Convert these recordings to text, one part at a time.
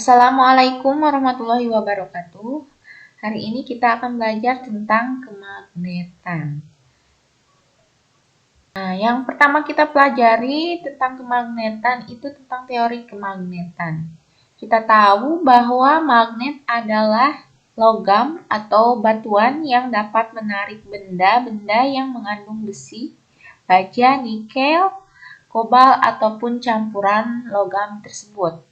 Assalamualaikum warahmatullahi wabarakatuh. Hari ini kita akan belajar tentang kemagnetan. Nah, yang pertama kita pelajari tentang kemagnetan itu tentang teori kemagnetan. Kita tahu bahwa magnet adalah logam atau batuan yang dapat menarik benda-benda yang mengandung besi, baja, nikel, kobal, ataupun campuran logam tersebut.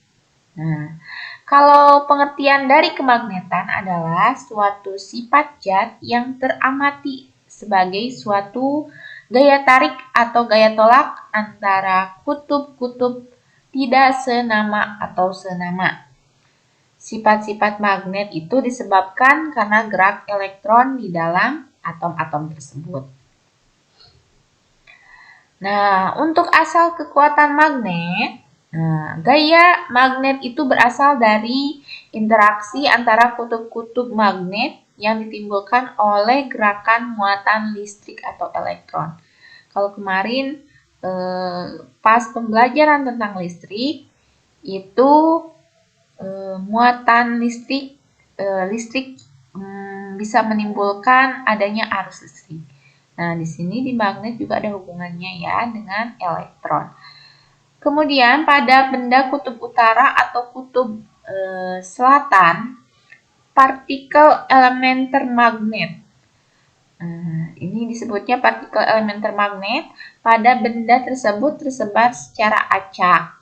Nah, kalau pengertian dari kemagnetan adalah suatu sifat zat yang teramati sebagai suatu gaya tarik atau gaya tolak antara kutub-kutub tidak senama atau senama. Sifat-sifat magnet itu disebabkan karena gerak elektron di dalam atom-atom tersebut. Nah, untuk asal kekuatan magnet, gaya magnet itu berasal dari interaksi antara kutub-kutub magnet yang ditimbulkan oleh gerakan muatan listrik atau elektron. Kalau kemarin pas pembelajaran tentang listrik, itu muatan listrik bisa menimbulkan adanya arus listrik. Nah, di sini di magnet juga ada hubungannya ya dengan elektron. Kemudian pada benda kutub utara atau kutub selatan, partikel elementer magnet. Ini disebutnya partikel elementer magnet pada benda tersebut tersebar secara acak.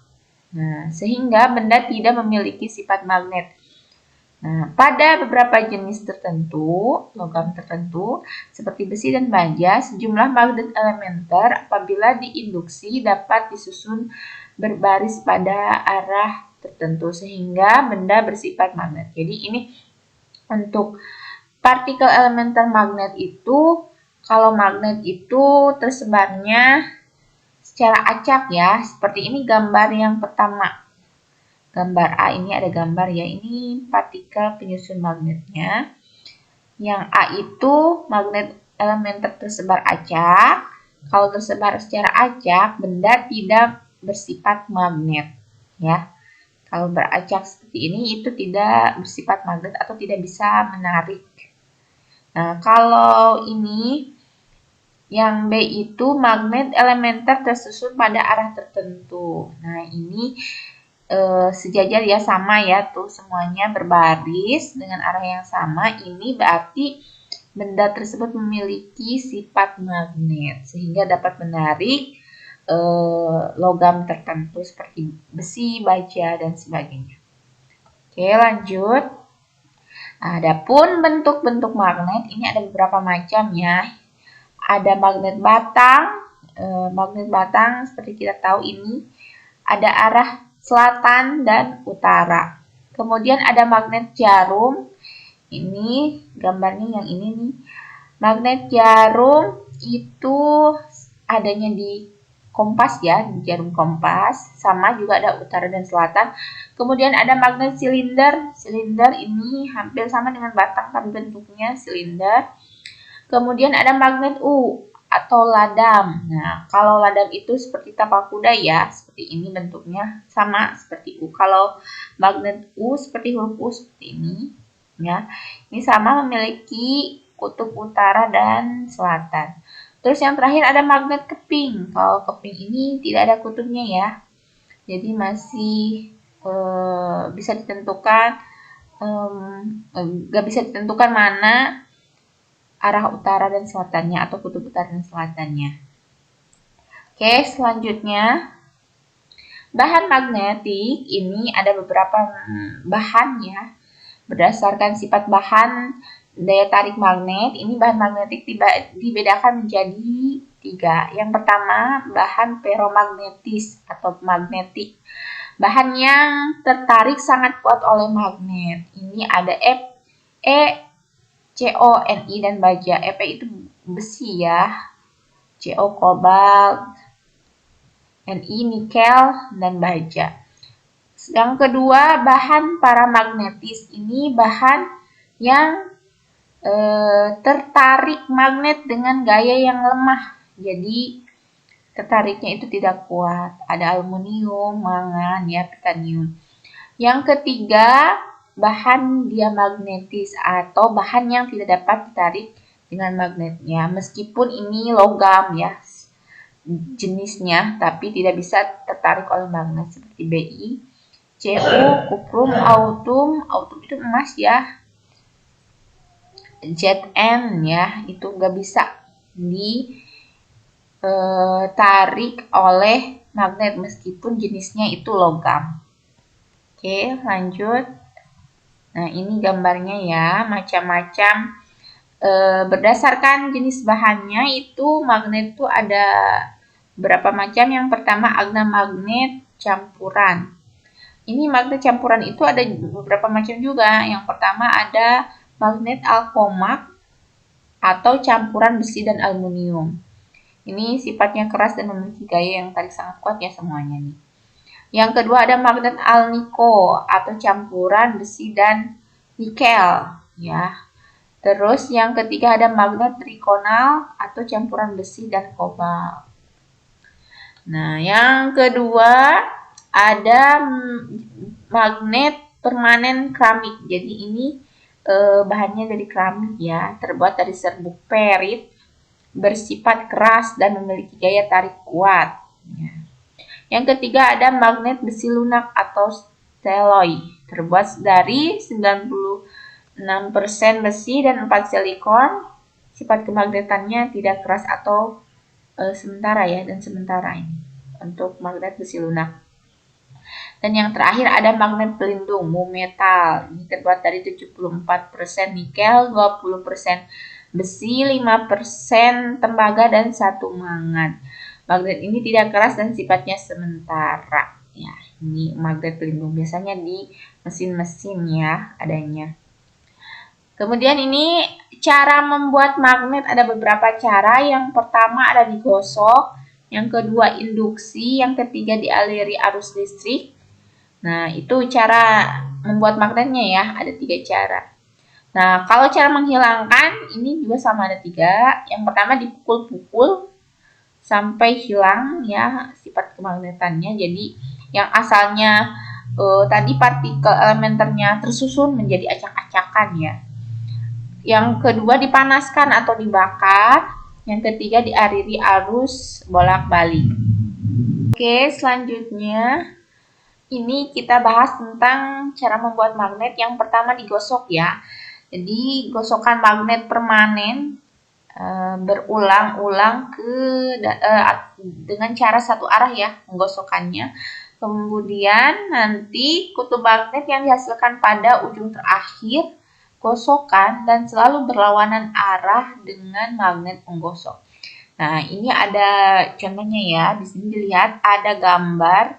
Sehingga benda tidak memiliki sifat magnet. Pada beberapa jenis tertentu, logam tertentu, seperti besi dan baja, sejumlah magnet elementer apabila diinduksi dapat disusun berbaris pada arah tertentu sehingga benda bersifat magnet. Jadi ini untuk partikel elementer magnet itu, kalau magnet itu tersebarnya secara acak ya, seperti ini gambar yang pertama. Gambar A ini ada gambar ya, ini partikel penyusun magnetnya. Yang A itu magnet elementer tersebar acak. Kalau tersebar secara acak, benda tidak bersifat magnet ya. Kalau beracak seperti ini itu tidak bersifat magnet atau tidak bisa menarik. Nah, kalau ini yang B itu magnet elementer tersusun pada arah tertentu. Nah, ini sejajar ya, sama ya, tuh semuanya berbaris dengan arah yang sama. Ini berarti benda tersebut memiliki sifat magnet sehingga dapat menarik logam tertentu seperti besi, baja, dan sebagainya. Oke, lanjut. Adapun bentuk-bentuk magnet ini ada beberapa macam ya. Ada magnet batang. Magnet batang seperti kita tahu ini ada arah selatan dan utara. Kemudian ada magnet jarum. Ini gambarnya yang ini nih. Magnet jarum itu adanya di kompas ya, di jarum kompas. Sama juga ada utara dan selatan. Kemudian ada magnet silinder. Silinder ini hampir sama dengan batang tapi bentuknya silinder. Kemudian ada magnet U atau ladam. Nah, kalau ladam itu seperti tapak kuda ya, seperti ini bentuknya, sama seperti U. Kalau magnet U seperti huruf U seperti ini, ya. Ini sama memiliki kutub utara dan selatan. Terus yang terakhir ada magnet keping. Kalau keping ini tidak ada kutubnya ya, jadi masih bisa ditentukan, nggak bisa ditentukan mana arah utara dan selatannya atau kutub utara dan selatannya. Oke, selanjutnya bahan magnetik ini ada beberapa bahan ya. Berdasarkan sifat bahan daya tarik magnet, ini bahan magnetik dibedakan menjadi 3. Yang pertama, bahan feromagnetis atau magnetik. Bahan yang tertarik sangat kuat oleh magnet. Ini ada Fe, Co, Ni, dan baja. Fe itu besi ya. Co, kobalt. Ni, nikel, dan baja. Yang kedua, bahan paramagnetis. Ini bahan yang tertarik magnet dengan gaya yang lemah. Jadi, tertariknya itu tidak kuat. Ada aluminium, mangan, ya, titanium. Yang ketiga, bahan diamagnetis atau bahan yang tidak dapat ditarik dengan magnetnya. Meskipun ini logam ya jenisnya, tapi tidak bisa tertarik oleh magnet seperti Bi, Cu, kuprum, autum itu emas ya. Zn ya, itu nggak bisa ditarik oleh magnet meskipun jenisnya itu logam. Oke, lanjut. Nah, ini gambarnya ya, macam-macam. Berdasarkan jenis bahannya itu magnet itu ada berapa macam. Yang pertama magnet campuran. Ini magnet campuran itu ada beberapa macam juga. Yang pertama ada magnet alkomak atau campuran besi dan aluminium. Ini sifatnya keras dan memiliki gaya yang tarik sangat kuat ya semuanya nih. Yang kedua ada magnet alniko atau campuran besi dan nikel ya. Terus yang ketiga ada magnet trikonal atau campuran besi dan kobalt. Nah, yang kedua ada magnet permanen keramik. Jadi ini bahannya dari keramik ya, terbuat dari serbuk perit, bersifat keras dan memiliki gaya tarik kuat. Ya. Yang ketiga ada magnet besi lunak atau steloid, terbuat dari 96% besi dan 4 silikon. Sifat kemagnetannya tidak keras atau sementara ya, dan sementara ini untuk magnet besi lunak. Dan yang terakhir ada magnet pelindung mumetal. Ini terbuat dari 74% nikel, 20% besi, 5% tembaga, dan 1 mangan. Magnet ini tidak keras dan sifatnya sementara. Ya, ini magnet pelindung biasanya di mesin-mesin ya adanya. Kemudian ini cara membuat magnet ada beberapa cara. Yang pertama ada digosok, yang kedua induksi, yang ketiga dialiri arus listrik. Nah, itu cara membuat magnetnya ya, ada 3 cara. Nah, kalau cara menghilangkan ini juga sama, ada 3. Yang pertama dipukul-pukul sampai hilang ya sifat kemagnetannya. Jadi yang asalnya tadi partikel elementernya tersusun menjadi acak-acakan ya. Yang kedua dipanaskan atau dibakar. Yang ketiga dialiri arus bolak-balik. Oke, selanjutnya ini kita bahas tentang cara membuat magnet. Yang pertama digosok ya. Jadi gosokan magnet permanen berulang-ulang dengan cara satu arah ya menggosokannya. Kemudian nanti kutub magnet yang dihasilkan pada ujung terakhir gosokan dan selalu berlawanan arah dengan magnet penggosok. Nah, ini ada contohnya ya. Di sini dilihat ada gambar.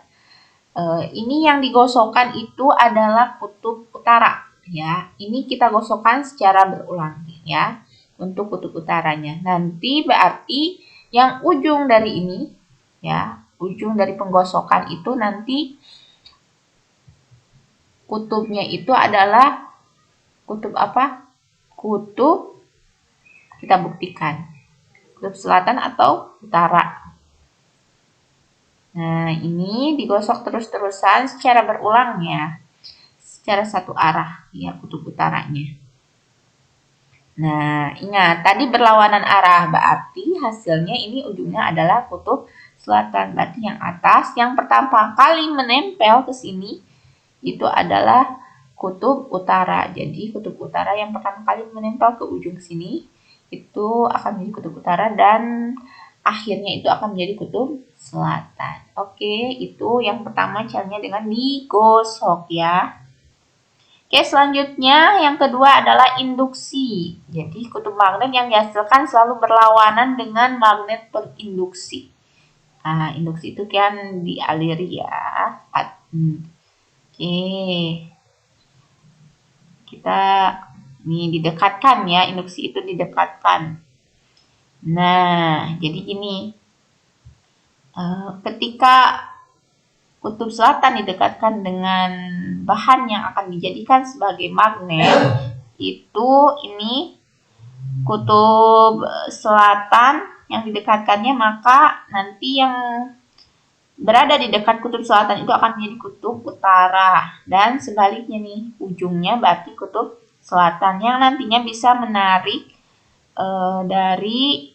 Ini yang digosokkan itu adalah kutub utara ya. Ini kita gosokkan secara berulang ya untuk kutub utaranya. Nanti berarti yang ujung dari ini ya, ujung dari penggosokan itu nanti kutubnya itu adalah kutub apa? Kutub, kita buktikan. Kutub selatan atau utara. Nah, ini digosok terus-terusan secara berulang ya. Secara satu arah ya kutub utaranya. Nah, ingat tadi berlawanan arah, berarti hasilnya ini ujungnya adalah kutub selatan. Berarti yang atas yang pertama kali menempel ke sini itu adalah kutub utara. Jadi kutub utara yang pertama kali menempel ke ujung sini itu akan menjadi kutub utara dan akhirnya itu akan menjadi kutub selatan. Oke, itu yang pertama caranya dengan digosok ya. Oke, selanjutnya yang kedua adalah induksi. Jadi kutub magnet yang dihasilkan selalu berlawanan dengan magnet penginduksi. Nah, induksi itu kan dialiri ya. Oke. Kita ini didekatkan ya, induksi itu didekatkan. Nah, jadi gini. Ketika kutub selatan didekatkan dengan bahan yang akan dijadikan sebagai magnet, itu ini kutub selatan yang didekatkannya, maka nanti yang berada di dekat kutub selatan itu akan menjadi kutub utara. Dan sebaliknya nih, ujungnya berarti kutub selatan yang nantinya bisa menarik dari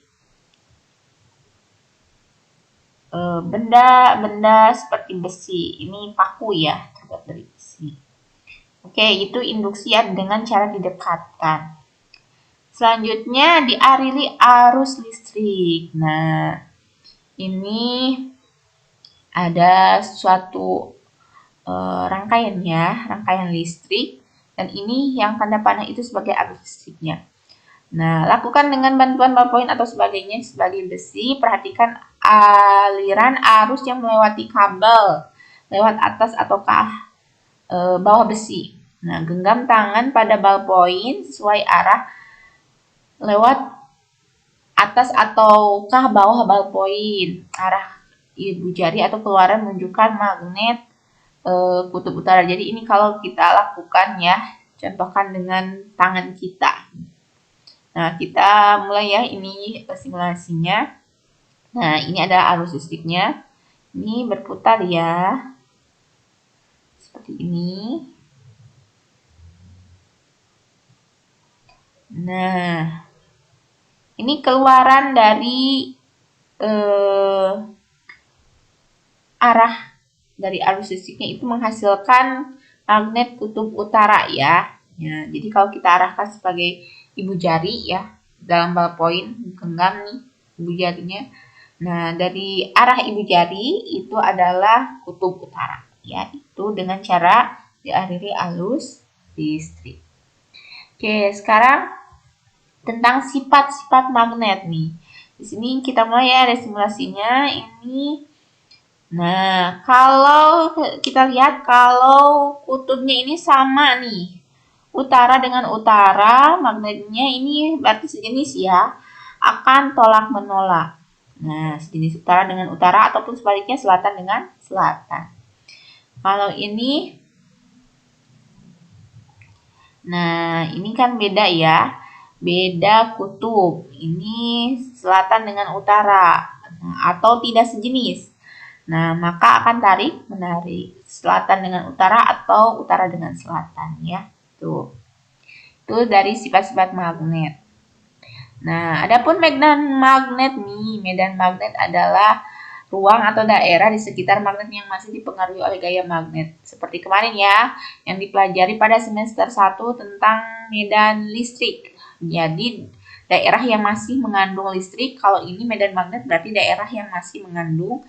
benda-benda seperti besi. Ini paku ya, terbuat dari besi. Oke, itu induksi dengan cara didekatkan. Selanjutnya dialiri arus listrik. Nah, ini ada suatu rangkaian listrik, dan ini yang tanda panah itu sebagai arus listriknya. Nah, lakukan dengan bantuan ballpoint atau sebagainya sebagai besi. Perhatikan aliran arus yang melewati kabel lewat atas ataukah bawah besi. Nah, genggam tangan pada ballpoint sesuai arah lewat atas ataukah bawah ballpoint. Arah ibu jari atau keluaran menunjukkan magnet kutub utara. Jadi ini kalau kita lakukan ya, contohkan dengan tangan kita. Nah, kita mulai ya, ini simulasinya. Nah, ini adalah arus listriknya. Ini berputar ya. Seperti ini. Nah, ini keluaran dari arah dari arus listriknya itu menghasilkan magnet kutub utara ya. Ya, jadi kalau kita arahkan sebagai ibu jari ya, dalam ballpoint, genggam nih ibu jarinya. Nah, dari arah ibu jari itu adalah kutub utara ya, itu dengan cara dialiri arus listrik. Oke, sekarang tentang sifat-sifat magnet nih. Di sini kita mulai ya, ada simulasinya ini. Nah, kalau kita lihat kalau kutubnya ini sama nih, utara dengan utara, magnetnya ini berarti sejenis ya, akan tolak menolak. Nah, sejenis utara dengan utara ataupun sebaliknya selatan dengan selatan. Kalau ini, nah ini kan beda ya, beda kutub. Ini selatan dengan utara, atau tidak sejenis. Nah, maka akan tarik menarik selatan dengan utara atau utara dengan selatan ya. Tuh. Itu dari sifat-sifat magnet. Nah, adapun medan magnet nih, medan magnet adalah ruang atau daerah di sekitar magnet yang masih dipengaruhi oleh gaya magnet. Seperti kemarin ya, yang dipelajari pada semester 1 tentang medan listrik. Jadi, daerah yang masih mengandung listrik, kalau ini medan magnet berarti daerah yang masih mengandung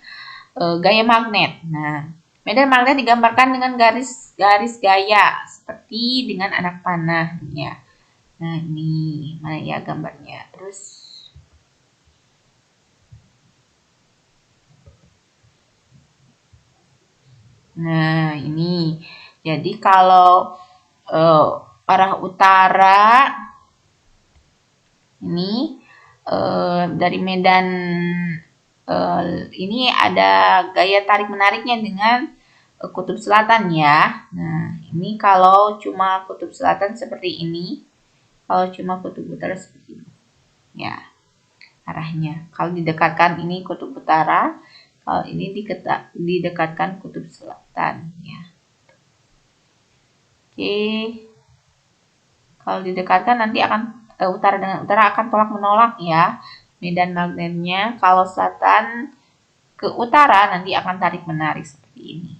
gaya magnet. Nah, medan magnet digambarkan dengan garis-garis gaya seperti dengan anak panah ya. Nah, ini mana ya gambarnya. Terus nah, ini. Jadi kalau arah utara ini dari medan ini ada gaya tarik menariknya dengan kutub selatan ya. Nah, ini kalau cuma kutub selatan seperti ini, kalau cuma kutub utara seperti ini. Ya, arahnya. Kalau didekatkan ini kutub utara, kalau ini didekatkan kutub selatan ya. Oke. Kalau didekatkan nanti akan utara dengan utara akan tolak menolak ya. Medan magnetnya kalau selatan ke utara nanti akan tarik menarik seperti ini.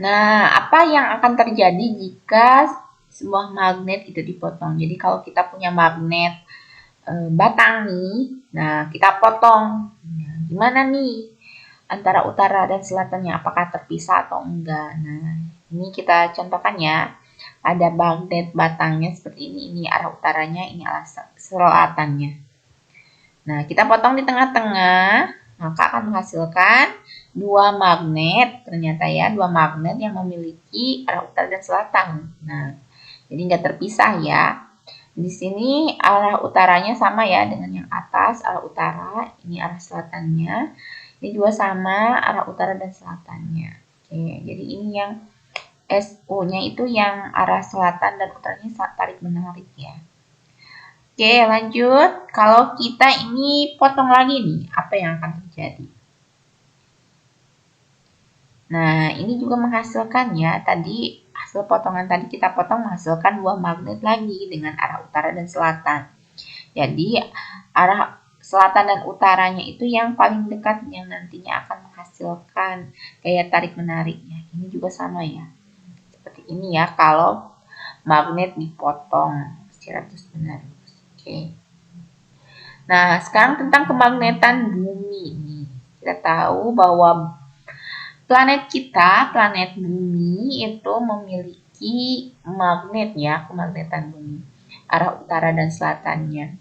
Nah, apa yang akan terjadi jika sebuah magnet itu dipotong? Jadi kalau kita punya magnet batang nih, nah kita potong. Nah, gimana nih antara utara dan selatannya? Apakah terpisah atau enggak? Nah, ini kita contohkan ya. Ada magnet batangnya seperti ini. Ini arah utaranya, ini arah selatannya. Nah, kita potong di tengah-tengah, maka akan menghasilkan dua magnet. Ternyata ya, dua magnet yang memiliki arah utara dan selatan. Nah, jadi nggak terpisah ya. Di sini arah utaranya sama ya dengan yang atas, arah utara. Ini arah selatannya. Ini juga sama arah utara dan selatannya. Oke, jadi ini yang SO-nya itu yang arah selatan dan utaranya tarik menarik ya. Oke, lanjut. Kalau kita ini potong lagi nih, apa yang akan terjadi? Nah, ini juga menghasilkan ya. Tadi hasil potongan tadi kita potong menghasilkan buah magnet lagi dengan arah utara dan selatan. Jadi, arah selatan dan utaranya itu yang paling dekat yang nantinya akan menghasilkan gaya tarik menariknya. Ini juga sama ya. Seperti ini ya kalau magnet dipotong secara terus-menerus. Oke. Nah, sekarang tentang kemagnetan bumi nih. Kita tahu bahwa planet kita, planet bumi itu memiliki magnet ya, kemagnetan bumi. Arah utara dan selatannya.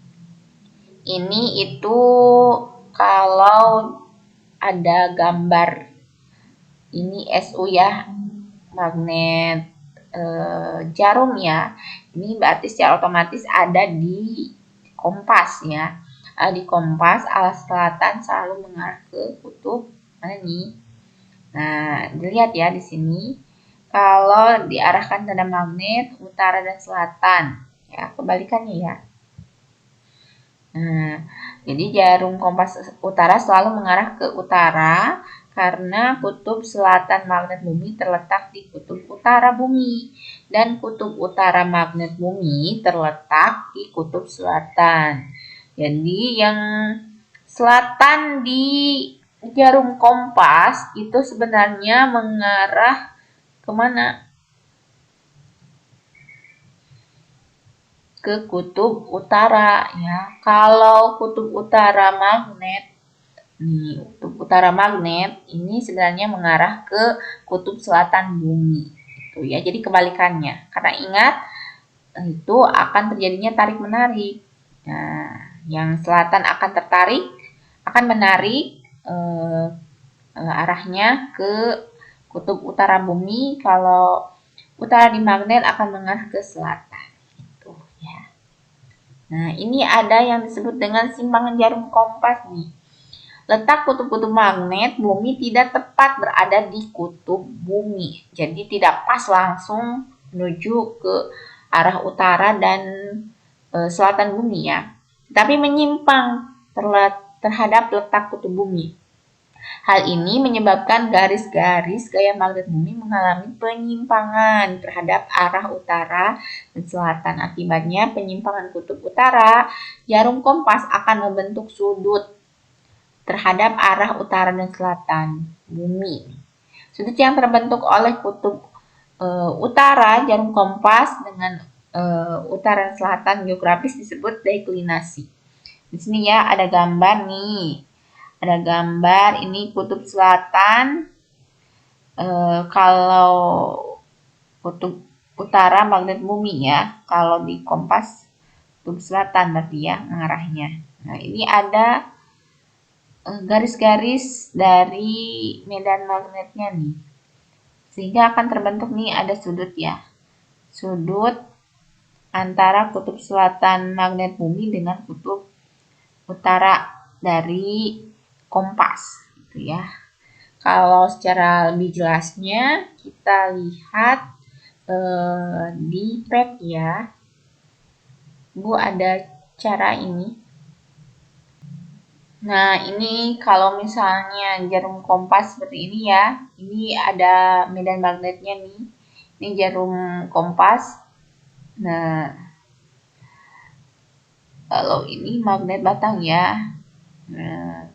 Ini itu kalau ada gambar ini SU ya, magnet jarum ya. Ini berarti secara otomatis ada di kompas ya. Di kompas alas selatan selalu mengarah ke kutub mana nih? Nah, dilihat ya di sini. Kalau diarahkan tanda magnet utara dan selatan, ya kebalikannya ya. Nah, jadi jarum kompas utara selalu mengarah ke utara karena kutub selatan magnet bumi terletak di kutub utara bumi dan kutub utara magnet bumi terletak di kutub selatan. Jadi yang selatan di jarum kompas itu sebenarnya mengarah kemana? Ke kutub utara ya. Kalau kutub utara magnet nih, kutub utara magnet ini sebenarnya mengarah ke kutub selatan bumi. Itu ya. Jadi kebalikannya. Karena ingat itu akan terjadinya tarik menarik. Nah, yang selatan akan tertarik, akan menarik arahnya ke kutub utara bumi. Kalau utara di magnet akan mengarah ke selatan. Nah, ini ada yang disebut dengan simpangan jarum kompas nih. Letak kutub-kutub magnet bumi tidak tepat berada di kutub bumi. Jadi tidak pas langsung menuju ke arah utara dan selatan bumi ya. Tapi menyimpang terhadap letak kutub bumi. Hal ini menyebabkan garis-garis gaya magnet bumi mengalami penyimpangan terhadap arah utara dan selatan. Akibatnya penyimpangan kutub utara, jarum kompas akan membentuk sudut terhadap arah utara dan selatan bumi. Sudut yang terbentuk oleh kutub utara jarum kompas dengan utara dan selatan geografis disebut deklinasi. Di sini ya ada gambar nih. Ada gambar ini kutub selatan. Kalau kutub utara magnet bumi ya. Kalau di kompas kutub selatan berarti ya mengarahnya. Nah, ini ada garis-garis dari medan magnetnya nih. Sehingga akan terbentuk nih ada sudut ya. Sudut antara kutub selatan magnet bumi dengan kutub utara dari kompas gitu ya. Kalau secara lebih jelasnya kita lihat di pet ya. Bu ada cara ini. Nah, ini kalau misalnya jarum kompas seperti ini ya. Ini ada medan magnetnya nih. Ini jarum kompas. Nah, kalau ini magnet batang ya. Nah,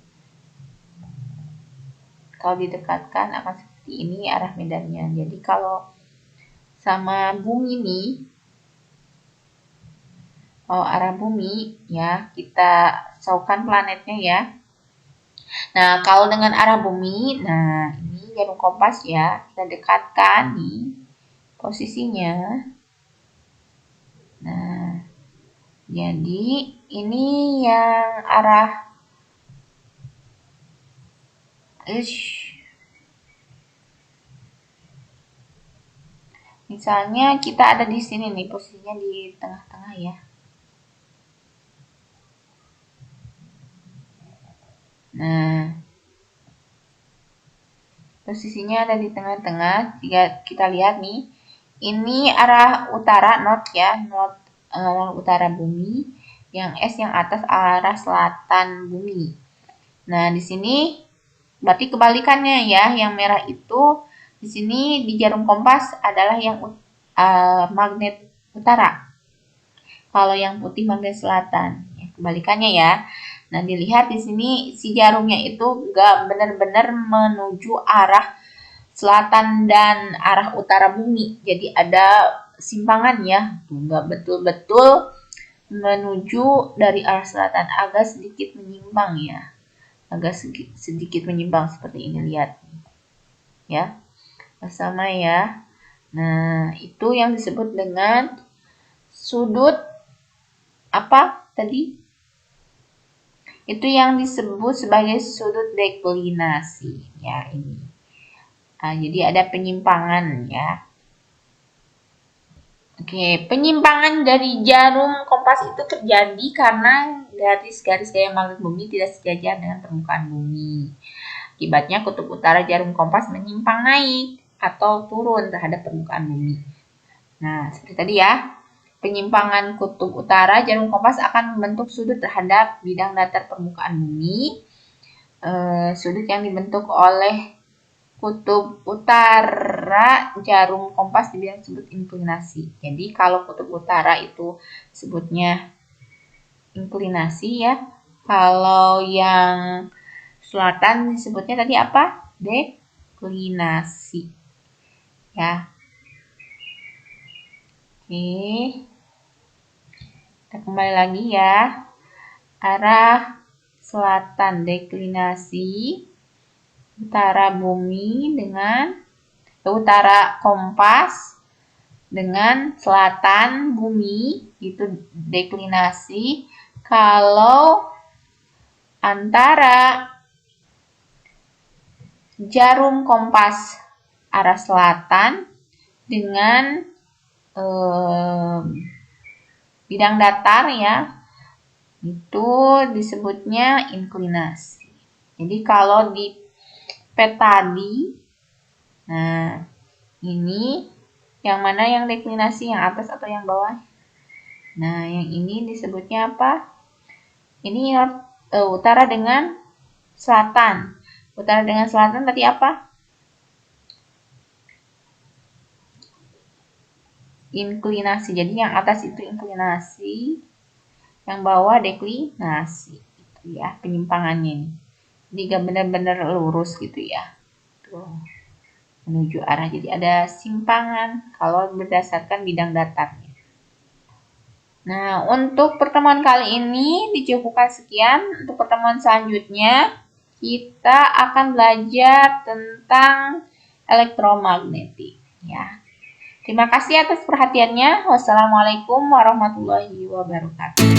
kalau didekatkan akan seperti ini arah medannya. Jadi kalau sama bumi nih, kalau arah bumi ya kita saukan planetnya ya. Nah, kalau dengan arah bumi, nah ini jarum kompas ya, kita dekatkan nih posisinya. Nah, jadi ini yang arah misalnya kita ada di sini nih, posisinya di tengah-tengah ya. Nah, posisinya ada di tengah-tengah. Jika kita lihat nih, ini arah utara, north ya, north utara bumi. Yang S yang atas arah selatan bumi. Nah, di sini berarti kebalikannya ya. Yang merah itu di sini di jarum kompas adalah yang magnet utara. Kalau yang putih magnet selatan. Ya, kebalikannya ya. Nah, dilihat di sini si jarumnya itu gak benar-benar menuju arah selatan dan arah utara bumi. Jadi ada simpangan ya. Gak betul-betul menuju dari arah selatan, agak sedikit menyimpang ya, agak sedikit menyimpang seperti ini, lihat ya, sama ya. Nah, itu yang disebut dengan sudut apa tadi, itu yang disebut sebagai sudut deklinasi ya ini. Nah, jadi ada penyimpangan ya. Oke, penyimpangan dari jarum kompas itu terjadi karena garis-garis gaya magnet bumi tidak sejajar dengan permukaan bumi. Akibatnya kutub utara jarum kompas menyimpang naik atau turun terhadap permukaan bumi. Nah, seperti tadi ya, penyimpangan kutub utara jarum kompas akan membentuk sudut terhadap bidang datar permukaan bumi. Sudut yang dibentuk oleh kutub utara jarum kompas di bidang disebut inklinasi. Jadi kalau kutub utara itu sebutnya inklinasi ya. Kalau yang selatan disebutnya tadi apa? Deklinasi. Ya. Oke. Kita kembali lagi ya. Arah selatan deklinasi, utara bumi dengan utara kompas dengan selatan bumi itu deklinasi. Kalau antara jarum kompas arah selatan dengan bidang datar ya, itu disebutnya inklinasi. Jadi kalau di peta tadi, nah ini yang mana yang deklinasi, yang atas atau yang bawah? Nah, yang ini disebutnya apa? Ini utara dengan selatan. Utara dengan selatan tadi apa? Inklinasi. Jadi yang atas itu inklinasi, yang bawah deklinasi. Itu ya penyimpangannya ini. Jadi gak benar-benar lurus gitu ya. Tuh, menuju arah. Jadi ada simpangan kalau berdasarkan bidang datarnya. Nah, untuk pertemuan kali ini dicukupkan sekian. Untuk pertemuan selanjutnya kita akan belajar tentang elektromagnetik ya. Terima kasih atas perhatiannya. Wassalamualaikum warahmatullahi wabarakatuh.